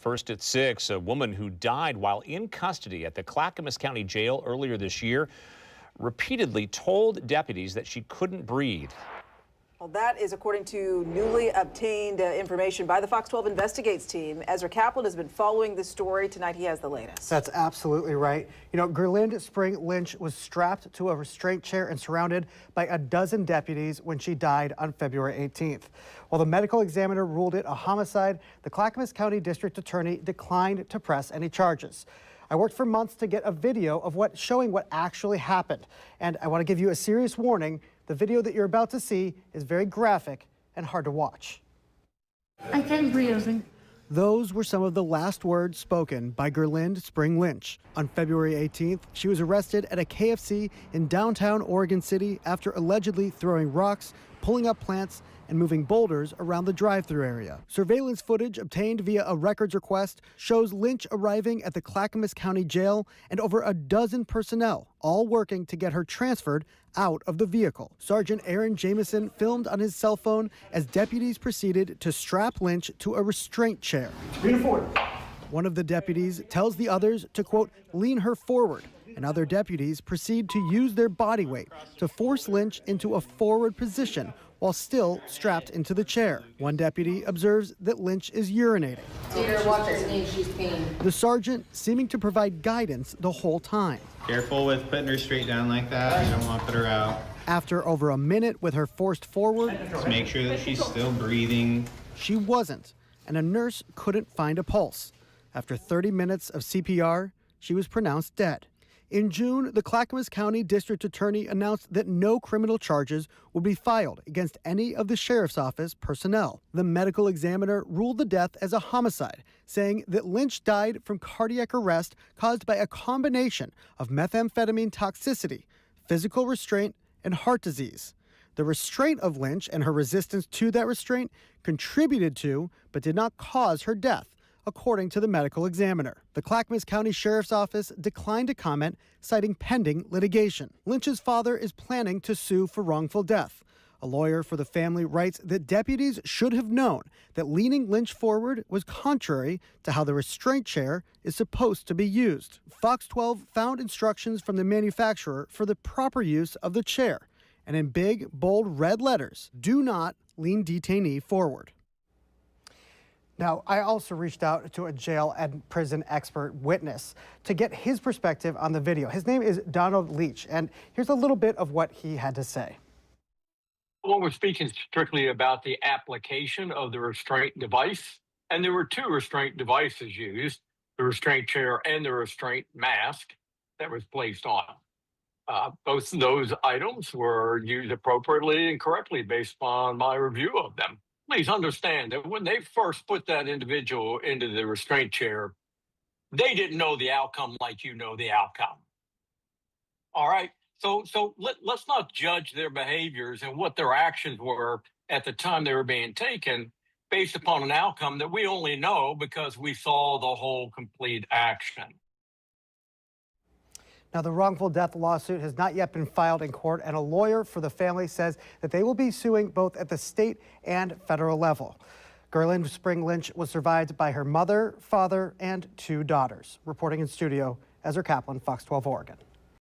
First at 6, a woman who died while in custody at the Clackamas County Jail earlier this year repeatedly told deputies that she couldn't breathe. Well, that is according to newly obtained information by the Fox 12 Investigates team. Ezra Kaplan has been following this story. Tonight he has the latest. That's absolutely right. You know, Gerlinde Spring Lynch was strapped to a restraint chair and surrounded by a dozen deputies when she died on February 18th. While the medical examiner ruled it a homicide, the Clackamas County District Attorney declined to press any charges. I worked for months to get a video of showing what actually happened. And I want to give you a serious warning. The video that you're about to see is very graphic and hard to watch. I can't breathe. Those were some of the last words spoken by Gerlinde Spring Lynch. On February 18th, she was arrested at a KFC in downtown Oregon City after allegedly throwing rocks, pulling up plants, and moving boulders around the drive-thru area. Surveillance footage obtained via a records request shows Lynch arriving at the Clackamas County Jail and over a dozen personnel, all working to get her transferred out of the vehicle. Sergeant Aaron Jameson filmed on his cell phone as deputies proceeded to strap Lynch to a restraint chair. Lean forward. One of the deputies tells the others to, quote, lean her forward, and other deputies proceed to use their body weight to force Lynch into a forward position while still strapped into the chair. One deputy observes that Lynch is urinating. Watch her sneeze, she's peeing. The sergeant seeming to provide guidance the whole time. Careful with putting her straight down like that. You don't want to put her out. After over a minute with her forced forward, Just make sure that she's still breathing. she wasn't, and a nurse couldn't find a pulse. After 30 minutes of CPR, she was pronounced dead. In June, the Clackamas County District Attorney announced that no criminal charges would be filed against any of the sheriff's office personnel. The medical examiner ruled the death as a homicide, saying that Lynch died from cardiac arrest caused by a combination of methamphetamine toxicity, physical restraint, and heart disease. The restraint of Lynch and her resistance to that restraint contributed to, but did not cause her death, according to the medical examiner. The Clackamas County Sheriff's Office declined to comment, citing pending litigation. Lynch's father is planning to sue for wrongful death. A lawyer for the family writes that deputies should have known that leaning Lynch forward was contrary to how the restraint chair is supposed to be used. Fox 12 found instructions from the manufacturer for the proper use of the chair, and in big, bold red letters, do not lean detainee forward. Now, I also reached out to a jail and prison expert witness to get his perspective on the video. His name is Donald Leach, and here's a little bit of what he had to say. Well, we're speaking strictly about the application of the restraint device, and there were two restraint devices used, the restraint chair and the restraint mask that was placed on. Both of those items were used appropriately and correctly based on my review of them. Please understand that when they first put that individual into the restraint chair, they didn't know the outcome like you know the outcome. All right. So let's not judge their behaviors and what their actions were at the time they were being taken based upon an outcome that we only know because we saw the whole complete action. Now, the wrongful death lawsuit has not yet been filed in court, and a lawyer for the family says that they will be suing both at the state and federal level. Gerlinde Spring Lynch was survived by her mother, father, and two daughters. Reporting in studio, Ezra Kaplan, Fox 12 Oregon.